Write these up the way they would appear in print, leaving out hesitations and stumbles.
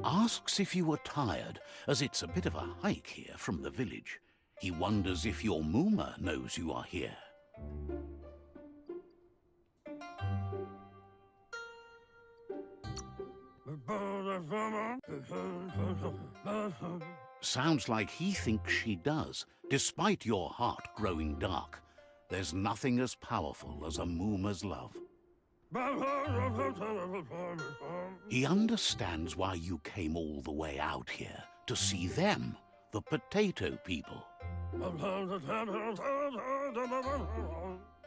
Asks if you are tired, as it's a bit of a hike here from the village. He wonders if your Mooma knows you are here. Sounds like he thinks she does, despite your heart growing dark. There's nothing as powerful as a Mooma's love. He understands why you came all the way out here, to see them, the potato people.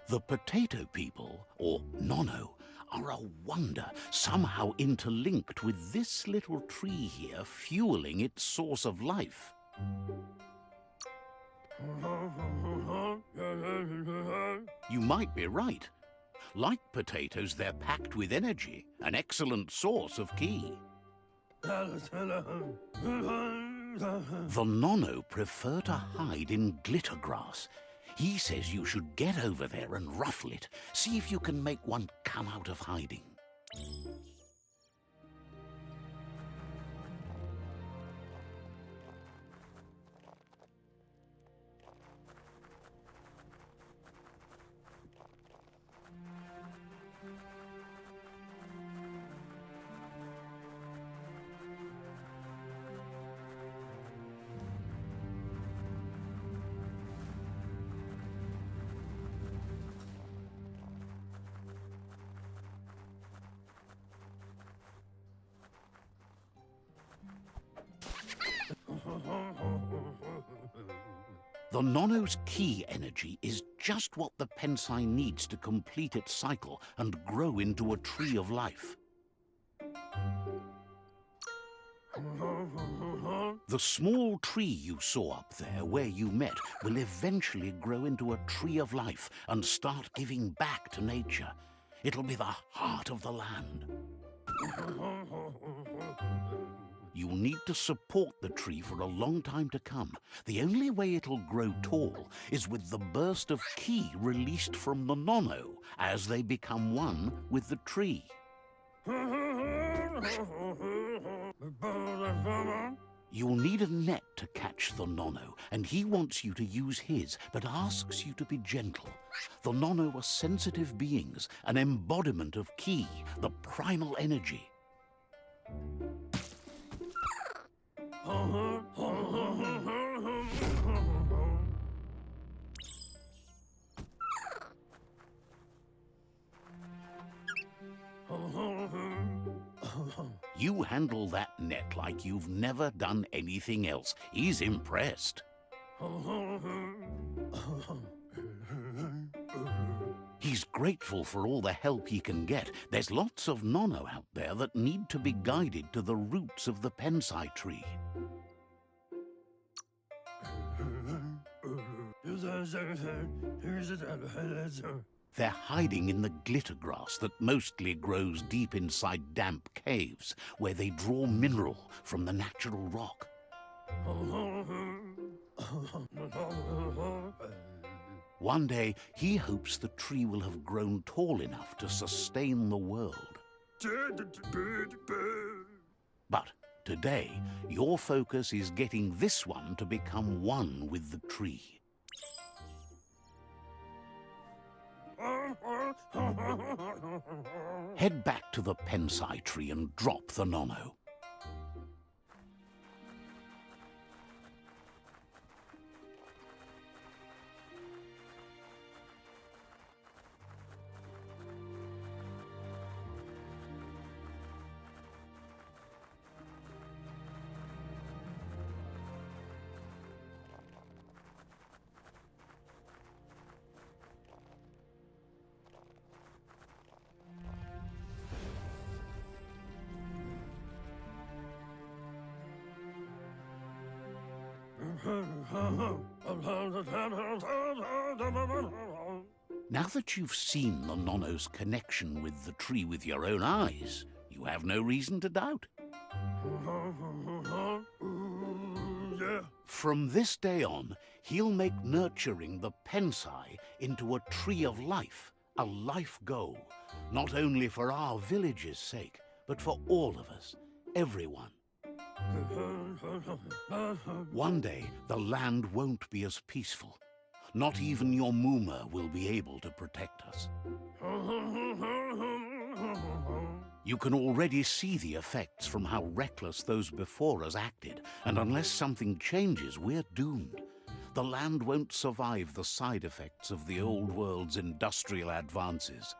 The potato people, or Nono, are a wonder, somehow interlinked with this little tree here fueling its source of life. You might be right. Like potatoes, they're packed with energy, an excellent source of ki. The Nono prefer to hide in glitter grass. He says you should get over there and ruffle it. See if you can make one come out of hiding. The Nono's ki energy is just what the Pensai needs to complete its cycle and grow into a tree of life. The small tree you saw up there where you met will eventually grow into a tree of life and start giving back to nature. It'll be the heart of the land. You'll need to support the tree for a long time to come. The only way it'll grow tall is with the burst of ki released from the Nono as they become one with the tree. You'll need a net to catch the Nono, and he wants you to use his, but asks you to be gentle. The Nono are sensitive beings, an embodiment of ki, the primal energy. You handle that net like you've never done anything else. He's impressed. He's grateful for all the help he can get. There's lots of Nono out there that need to be guided to the roots of the Pensai tree. They're hiding in the glitter grass that mostly grows deep inside damp caves, where they draw mineral from the natural rock. One day, he hopes the tree will have grown tall enough to sustain the world. But today, your focus is getting this one to become one with the tree. Head back to the Pensai tree and drop the Nono. Now that you've seen the Nono's connection with the tree with your own eyes, you have no reason to doubt. From this day on, he'll make nurturing the Pensai into a tree of life, A life goal, not only for our village's sake, but for all of us, everyone. One day, the land won't be as peaceful. Not even your Muma will be able to protect us. You can already see the effects from how reckless those before us acted, and unless something changes, we're doomed. The land won't survive the side effects of the old world's industrial advances.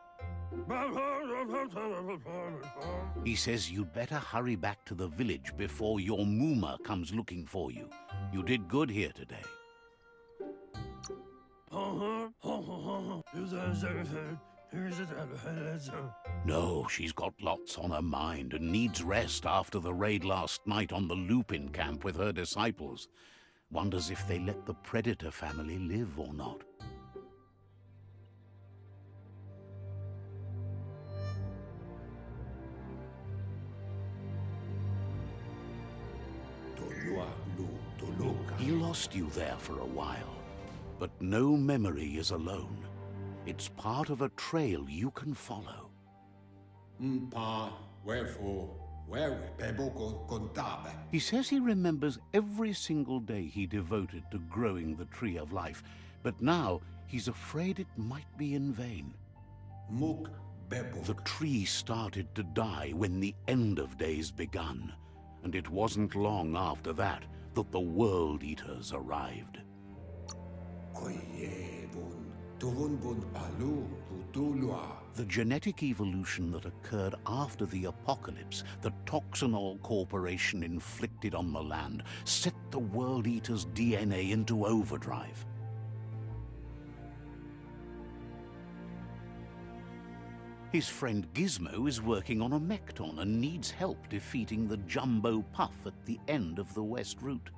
He says you'd better hurry back to the village before your Muma comes looking for you. You did good here today. No, she's got lots on her mind and needs rest after the raid last night on the Lupin camp with her disciples. Wonders if they let the Predator family live or not. He lost you there for a while, but no memory is alone. It's part of a trail you can follow. He says he remembers every single day he devoted to growing the Tree of Life, but now he's afraid it might be in vain. The tree started to die when the end of days begun, and it wasn't long after that that the World Eaters arrived. The genetic evolution that occurred after the apocalypse that Toxinol Corporation inflicted on the land set the World Eater's DNA into overdrive. His friend Gizmo is working on a Mekton and needs help defeating the Jumbo Puff at the end of the West Route.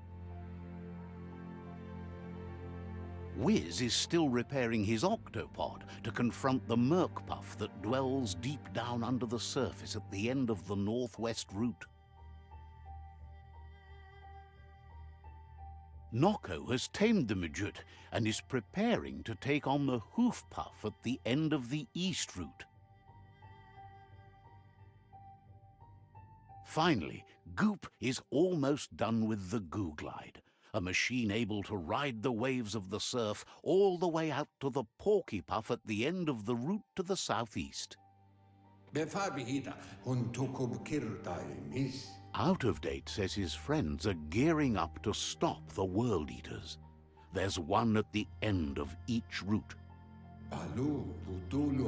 Wiz is still repairing his octopod to confront the Merc Puff that dwells deep down under the surface at the end of the Northwest Route. Nocco has tamed the Majut and is preparing to take on the Hoof Puff at the end of the East Route. Finally, Goop is almost done with the Goo Glide, a machine able to ride the waves of the surf all the way out to the Porky Puff at the end of the route to the southeast. Out of Date says his friends are gearing up to stop the World Eaters. There's one at the end of each route.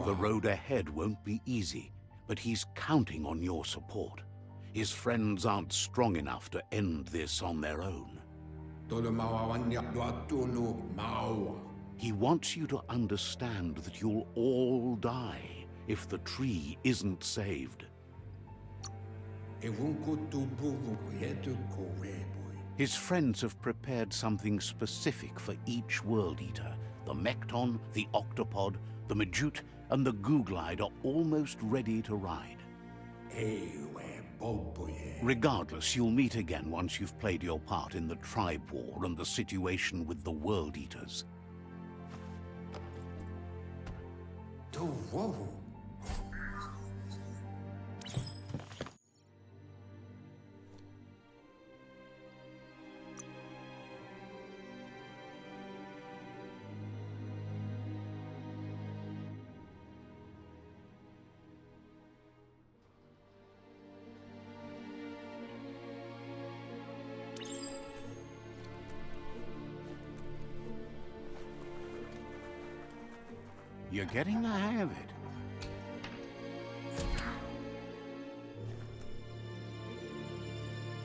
The road ahead won't be easy, but he's counting on your support. His friends aren't strong enough to end this on their own. He wants you to understand that you'll all die if the tree isn't saved. His friends have prepared something specific for each World Eater. The Mekton, the Octopod, the Majut, and the Goo Glide are almost ready to ride. Regardless, you'll meet again once you've played your part in the tribe war and the situation with the World Eaters. You're getting the hang of it.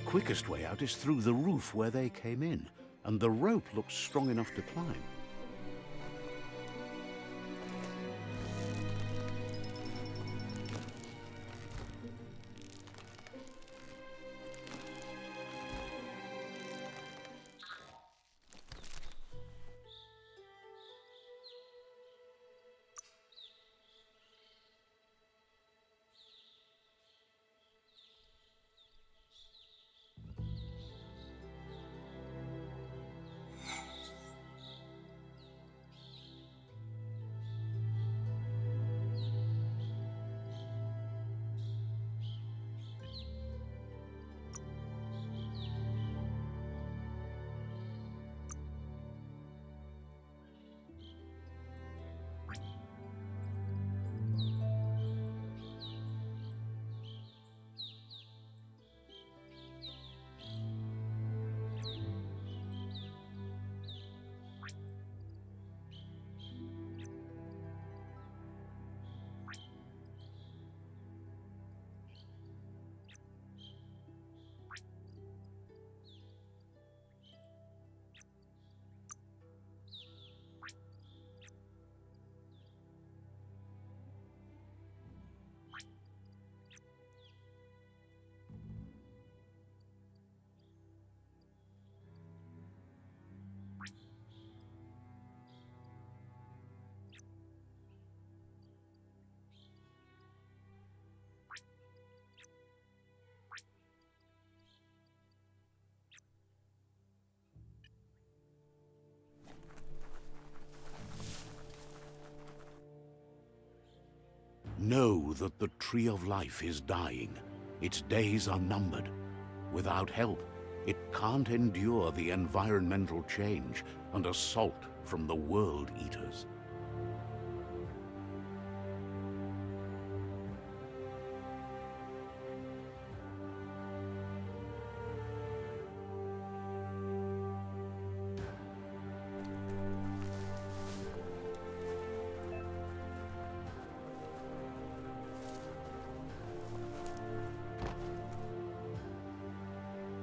Quickest way out is through the roof where they came in, and the rope looks strong enough to climb. Know that the Tree of Life is dying. Its days are numbered. Without help, it can't endure the environmental change and assault from the World Eaters.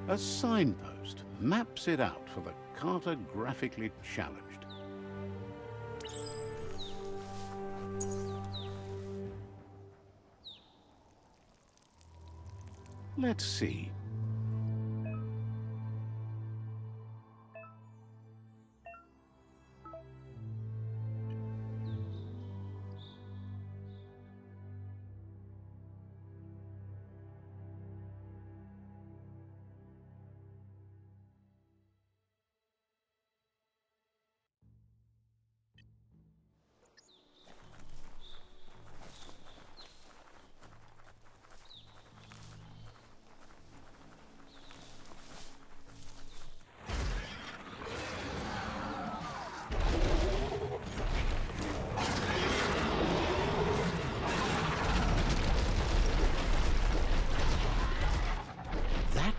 A signpost maps it out for the cartographically challenged. Let's see.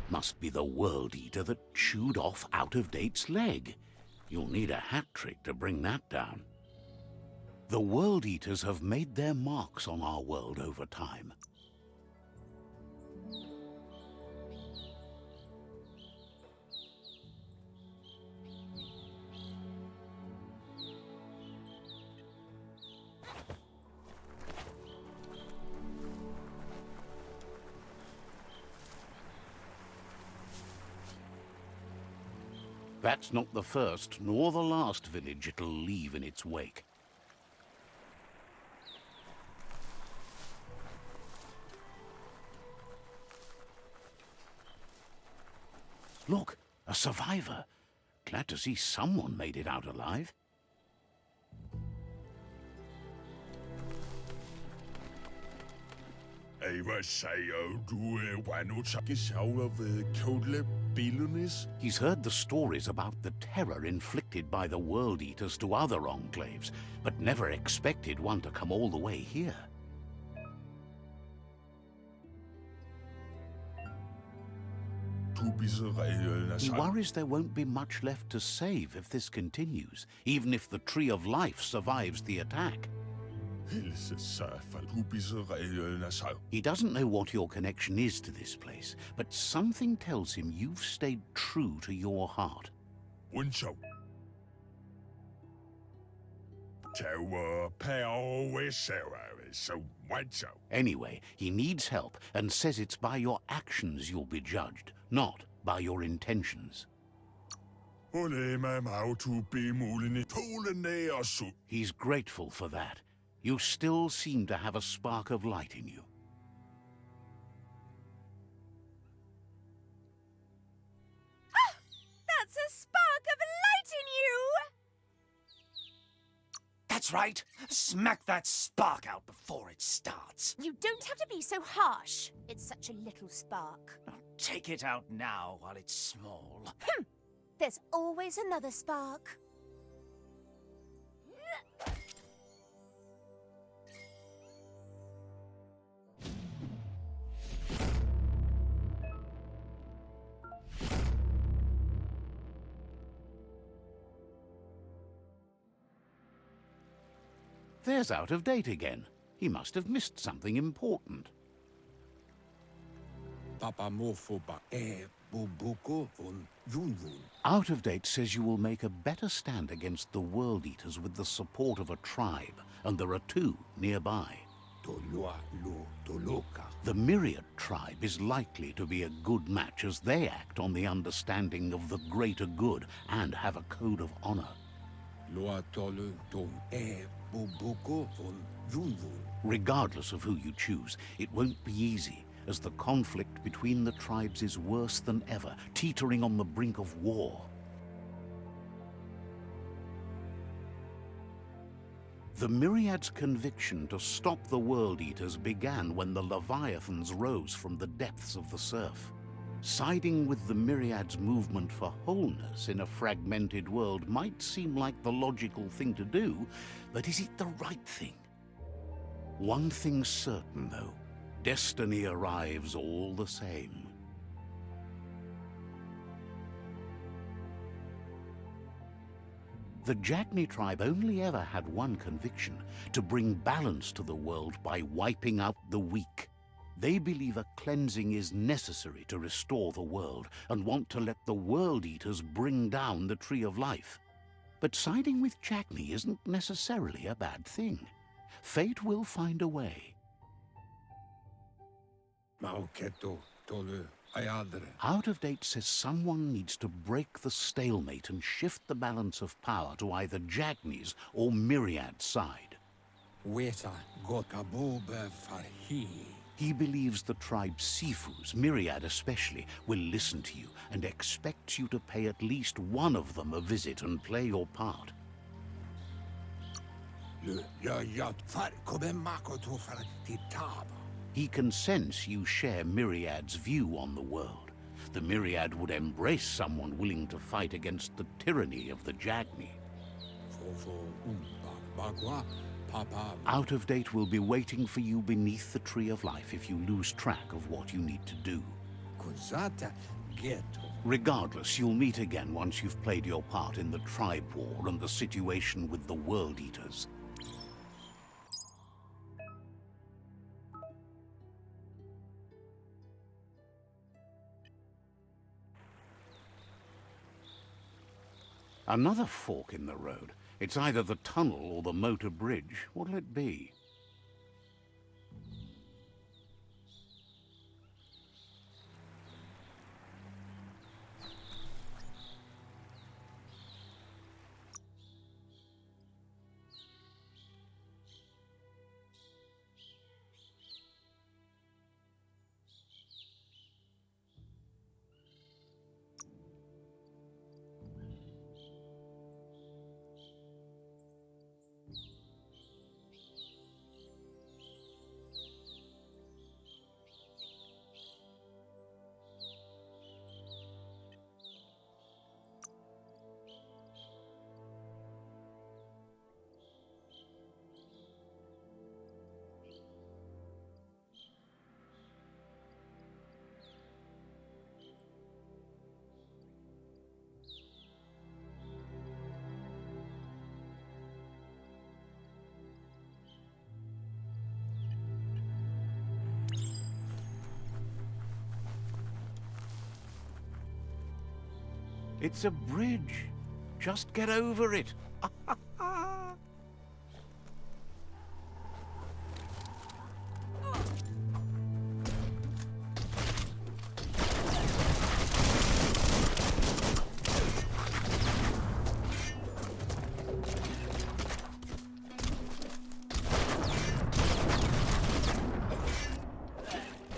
Must be the World Eater that chewed off Out-of-Date's leg. You'll need a hat trick to bring that down. The World Eaters have made their marks on our world over time. That's not the first nor the last village it'll leave in its wake. Look, a survivor. Glad to see someone made it out alive. He's heard the stories about the terror inflicted by the World Eaters to other enclaves, but never expected one to come all the way here. He worries there won't be much left to save if this continues, even if the Tree of Life survives the attack. He doesn't know what your connection is to this place, but something tells him you've stayed true to your heart. Anyway, he needs help and says it's by your actions you'll be judged, not by your intentions. He's grateful for that. You still seem to have a spark of light in you. Ah! That's a spark of light in you! That's right. Smack that spark out before it starts. You don't have to be so harsh. It's such a little spark. Take it out now while it's small. There's always another spark. There's Out-of-Date again. He must have missed something important. Out-of-Date says you will make a better stand against the World Eaters with the support of a tribe, and there are two nearby. The Myriad tribe is likely to be a good match as they act on the understanding of the greater good and have a code of honor. Regardless of who you choose, it won't be easy, as the conflict between the tribes is worse than ever, teetering on the brink of war. The Myriad's conviction to stop the World Eaters began when the Leviathans rose from the depths of the surf. Siding with the Myriad's movement for wholeness in a fragmented world might seem like the logical thing to do, but is it the right thing? One thing's certain, though. Destiny arrives all the same. The Jagni tribe only ever had one conviction: to bring balance to the world by wiping out the weak. They believe a cleansing is necessary to restore the world and want to let the World Eaters bring down the Tree of Life. But siding with Jagni isn't necessarily a bad thing. Fate will find a way. Out of Date says someone needs to break the stalemate and shift the balance of power to either Jagni's or Myriad's side. He believes the tribe Sifus, Myriad especially, will listen to you and expects you to pay at least one of them a visit and play your part. He can sense you share Myriad's view on the world. The Myriad would embrace someone willing to fight against the tyranny of the Jagni. Out of Date will be waiting for you beneath the Tree of Life if you lose track of what you need to do. Regardless, you'll meet again once you've played your part in the tribe war and the situation with the World Eaters. Another fork in the road. It's either the tunnel or the motor bridge. What'll it be? It's a bridge. Just get over it.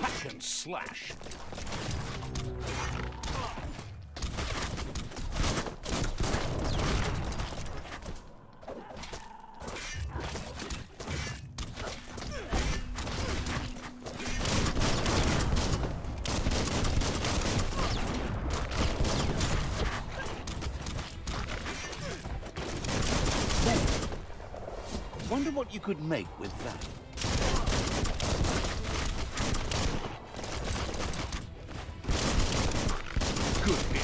Hack and slash. Wonder what you could make with that. Good hit.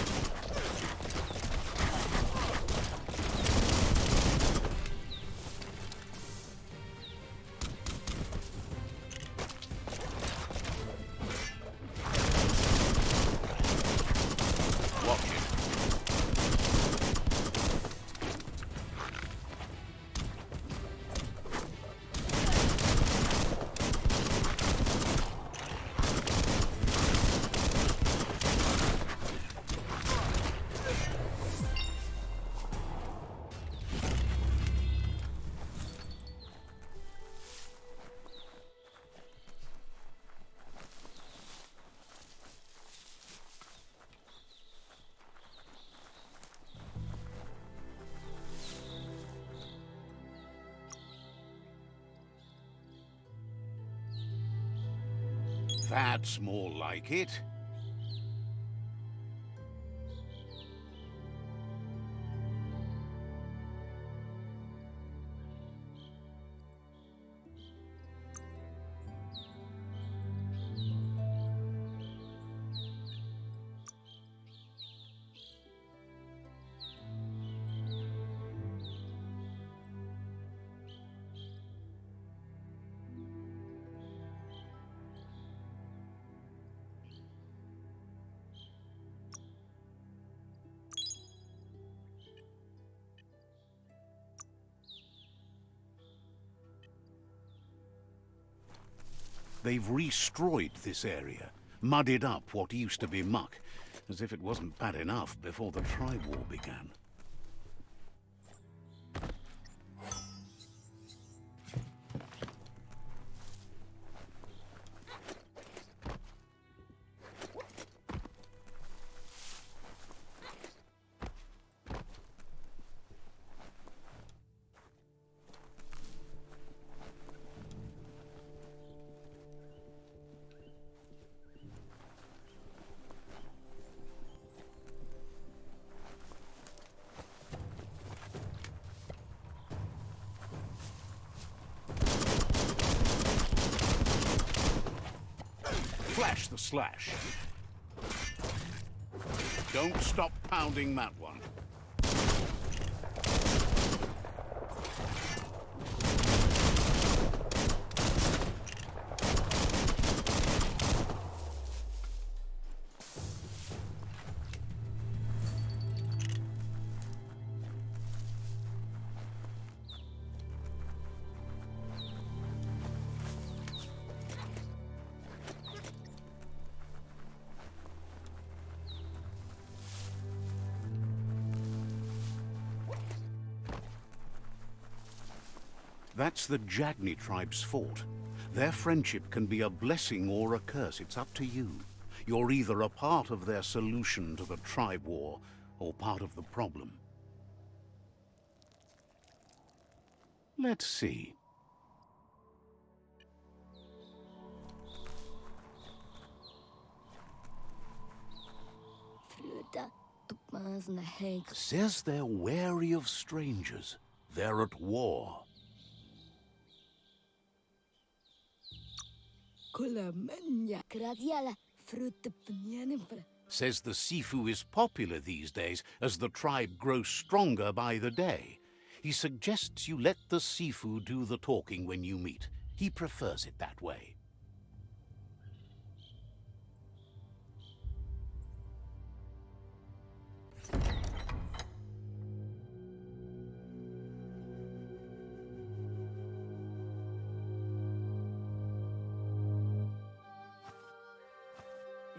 Watch it. That's more like it. They've destroyed this area, muddied up what used to be muck, as if it wasn't bad enough before the tribe war began. Flash the slash. Don't stop pounding that one. That's the Jagni tribe's fort. Their friendship can be a blessing or a curse. It's up to you. You're either a part of their solution to the tribe war or part of the problem. Let's see. Says they're wary of strangers. They're at war. Says the Sifu is popular these days as the tribe grows stronger by the day. He suggests you let the Sifu do the talking when you meet. He prefers it that way.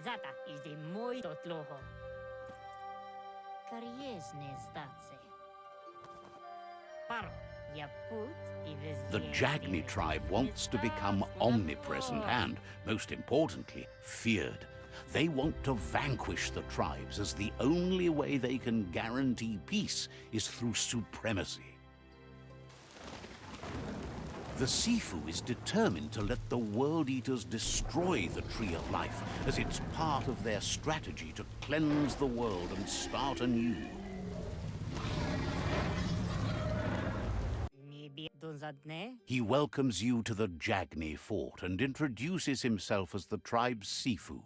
Zata is de muy totloho. Kariesne zdatse. Paro, ya put The Jagni tribe wants to become omnipresent and, most importantly, feared. They want to vanquish the tribes, as the only way they can guarantee peace is through supremacy. The Sifu is determined to let the World Eaters destroy the Tree of Life, as it's part of their strategy to cleanse the world and start anew. He welcomes you to the Jagni fort and introduces himself as the tribe's Sifu.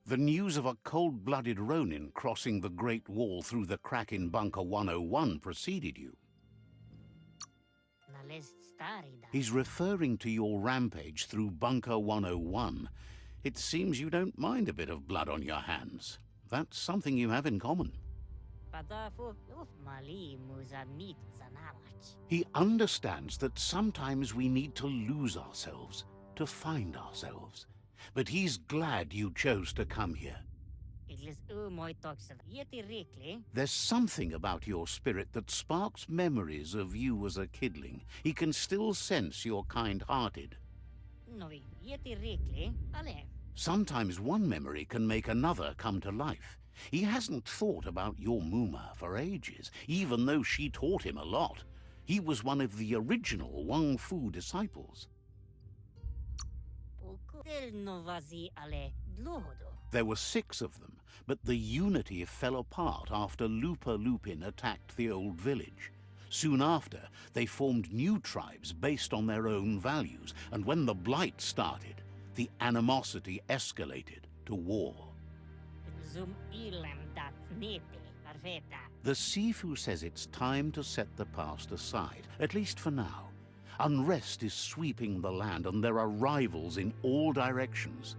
The news of a cold-blooded Ronin crossing the Great Wall through the crack in Bunker 101 preceded you. He's referring to your rampage through Bunker 101. It seems you don't mind a bit of blood on your hands. That's something you have in common. He understands that sometimes we need to lose ourselves to find ourselves. But he's glad you chose to come here. There's something about your spirit that sparks memories of you as a kidling. He can still sense you're kind-hearted. Sometimes one memory can make another come to life. He hasn't thought about your Muma for ages, even though she taught him a lot. He was one of the original Wang Fu disciples. Del novazi ale dlohodo. There were 6 of them, but the unity fell apart after Lupa Lupin attacked the old village. Soon after, they formed new tribes based on their own values, and when the Blight started, the animosity escalated to war. Zum ilem dat nete arveta. The Sifu says it's time to set the past aside, at least for now. Unrest is sweeping the land, and there are rivals in all directions.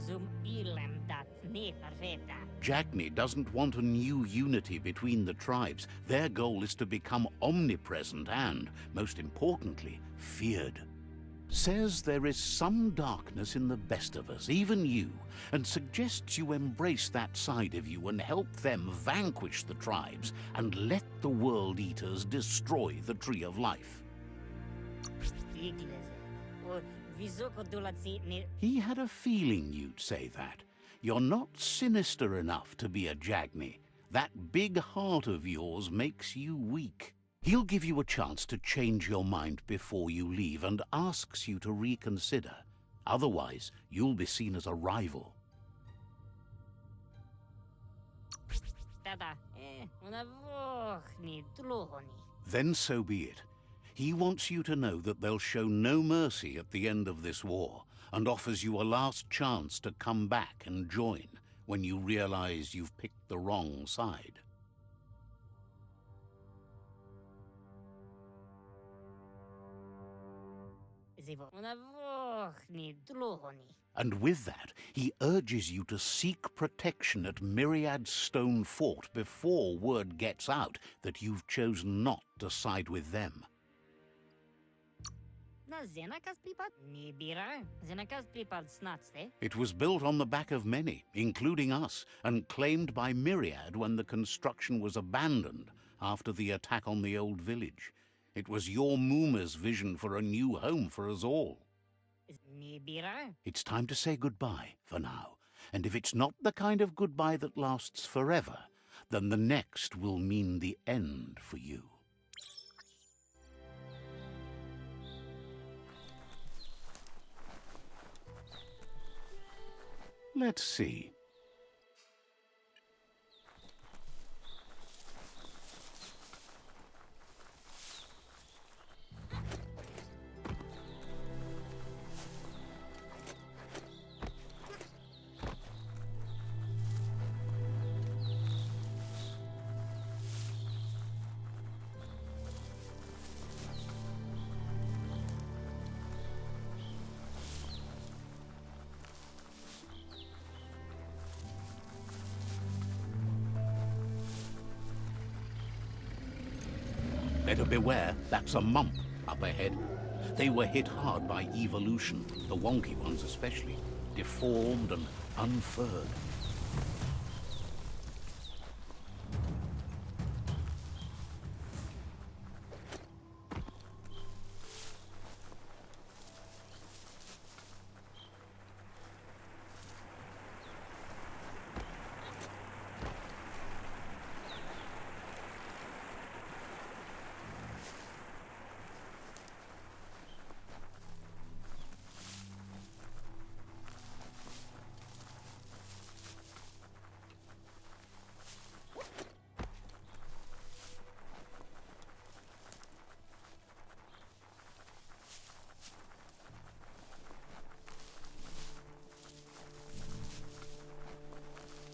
Zum ilem dat nete arveta. Jagni doesn't want a new unity between the tribes. Their goal is to become omnipresent and, most importantly, feared. Says there is some darkness in the best of us, even you, and suggests you embrace that side of you and help them vanquish the tribes and let the World Eaters destroy the Tree of Life. Igleze. O visoko dolatsi ne. He had a feeling you'd say that. You're not sinister enough to be a Jagni. That big heart of yours makes you weak. He'll give you a chance to change your mind before you leave and asks you to reconsider. Otherwise, you'll be seen as a rival. Tada. Una vochni dlohoni. Then so be it. He wants you to know that they'll show no mercy at the end of this war, and offers you a last chance to come back and join when you realize you've picked the wrong side. Zivo. Una vochni dlohoni. And with that, he urges you to seek protection at Myriad's Stone Fort before word gets out that you've chosen not to side with them. Na zenakas pripad nibira. Zenakas pripad snatste. It was built on the back of many, including us, and claimed by Myriad when the construction was abandoned after the attack on the old village. It was your Mooma's vision for a new home for us all. Nibira. It's time to say goodbye for now, and if it's not the kind of goodbye that lasts forever, then the next will mean the end for you. Let's see. Better beware, that's a mump up ahead. They were hit hard by evolution, the wonky ones especially, deformed and unfurred.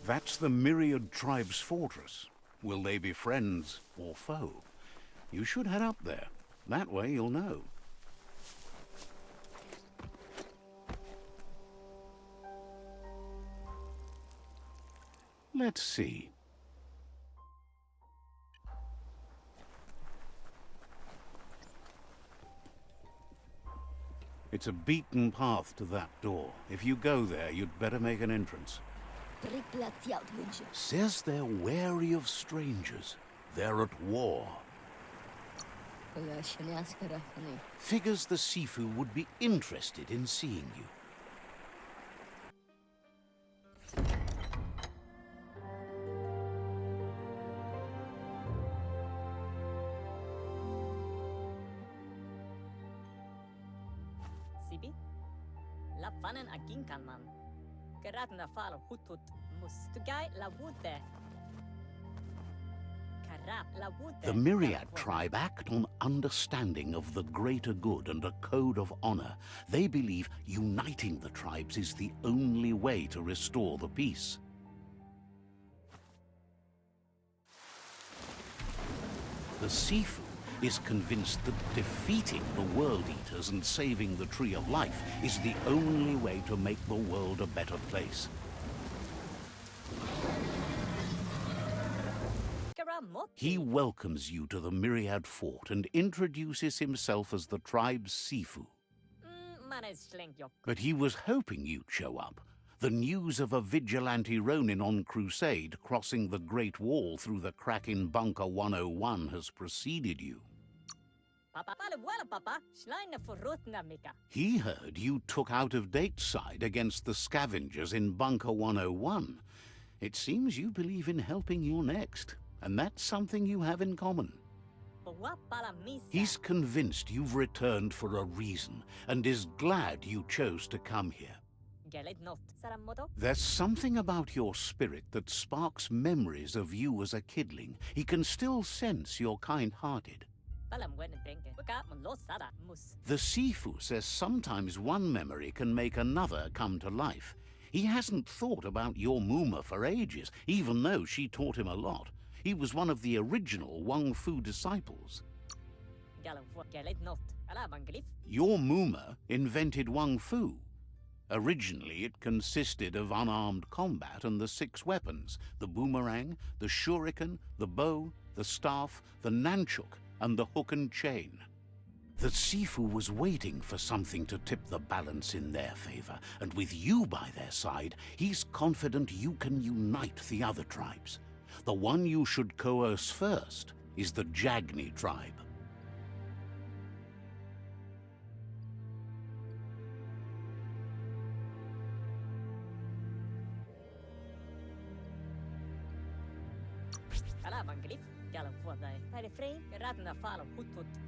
That's the Myriad Tribe's fortress. Will they be friends or foe? You should head up there. That way you'll know. Let's see. It's a beaten path to that door. If you go there, you'd better make an entrance. Says they're wary of strangers. They're at war. Figures the Sifu would be interested in seeing you. La fanen akin kalman. Karatna fal hutut mus. Tugai la wute. Karap la wute. The Myriad tribe act on understanding of the greater good and a code of honor. They believe uniting the tribes is the only way to restore the peace. The Sifu is convinced that defeating the World Eaters and saving the Tree of Life is the only way to make the world a better place. He welcomes you to the Myriad Fort and introduces himself as the tribe's Sifu. But he was hoping you'd show up. The news of a vigilante Ronin on crusade crossing the Great Wall through the crack in Bunker 101 has preceded you. He heard you took out-of-date side against the scavengers in Bunker 101. It seems you believe in helping your next, and that's something you have in common. He's convinced you've returned for a reason, and is glad you chose to come here. There's something about your spirit that sparks memories of you as a kidling. He can still sense you're kind-hearted. The Sifu says sometimes one memory can make another come to life. He hasn't thought about your Muma for ages, even though she taught him a lot. He was one of the original Wang Fu disciples. Your Muma invented Wang Fu. Originally, it consisted of unarmed combat and the 6 weapons: the boomerang, the shuriken, the bow, the staff, the nunchuk, and the hook and chain. The Sifu was waiting for something to tip the balance in their favor, and with you by their side, he's confident you can unite the other tribes. The one you should coerce first is the Jagni tribe.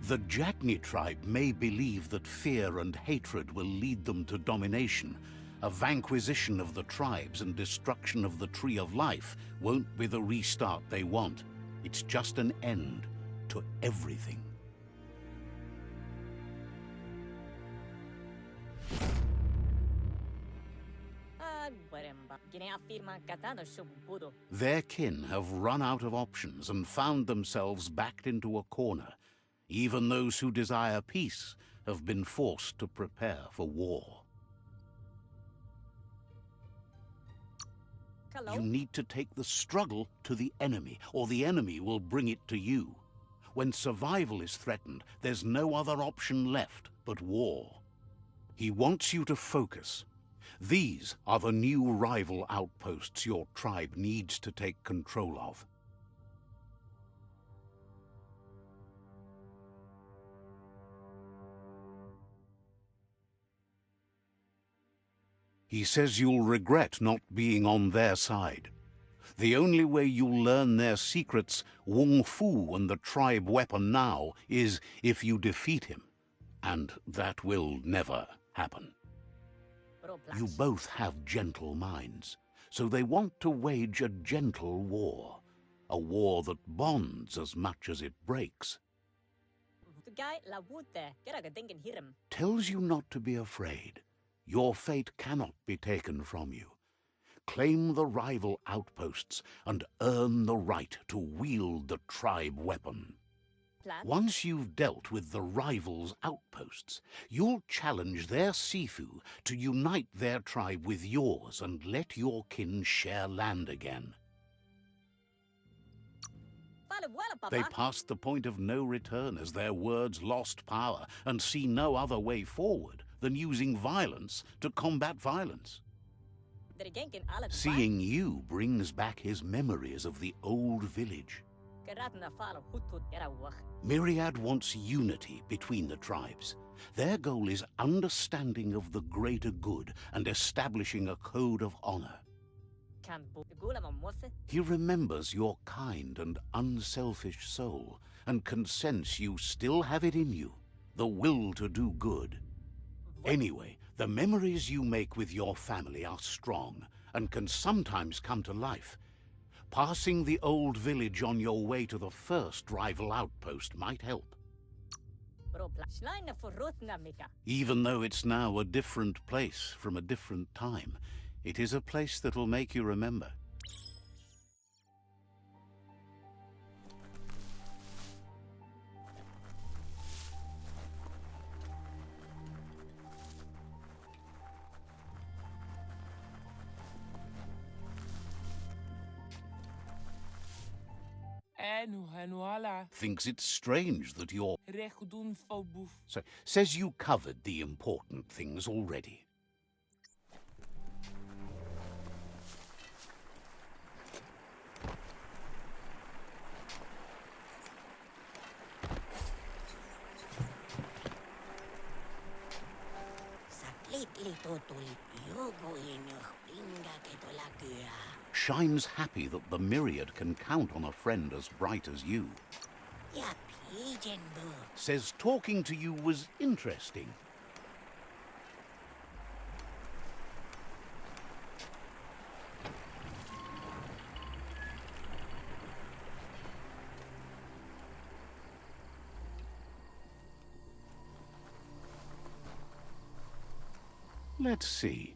The Jagni tribe may believe that fear and hatred will lead them to domination. A vanquisition of the tribes and destruction of the Tree of Life won't be the restart they want. It's just an end to everything. Their kin have run out of options and found themselves backed into a corner. Even those who desire peace have been forced to prepare for war. You need to take the struggle to the enemy, or the enemy will bring it to you. When survival is threatened, there's no other option left but war. He wants you to focus. These are the new rival outposts your tribe needs to take control of. He says you'll regret not being on their side. The only way you'll learn their secrets, Wung Fu and the tribe weapon now, is if you defeat him. And that will never happen. You both have gentle minds, so they want to wage a gentle war. A war that bonds as much as it breaks. Tells you not to be afraid. Your fate cannot be taken from you. Claim the rival outposts and earn the right to wield the tribe weapon. Once you've dealt with the rivals' outposts, you'll challenge their Sifu to unite their tribe with yours and let your kin share land again. They passed the point of no return as their words lost power and see no other way forward than using violence to combat violence. Seeing you brings back his memories of the old village. Myriad wants unity between the tribes. Their goal is understanding of the greater good and establishing a code of honor. He remembers your kind and unselfish soul and can sense you still have it in you, the will to do good. Anyway, The memories you make with your family are strong and can sometimes come to life. Passing the old village on your way to the first rival outpost might help. Even though it's now a different place from a different time, it is a place that'll make you remember. Thinks it's strange that you're... So, says you covered the important things already. Shine's happy that the Myriad can count on a friend as bright as you. Says talking to you was interesting. Let's see.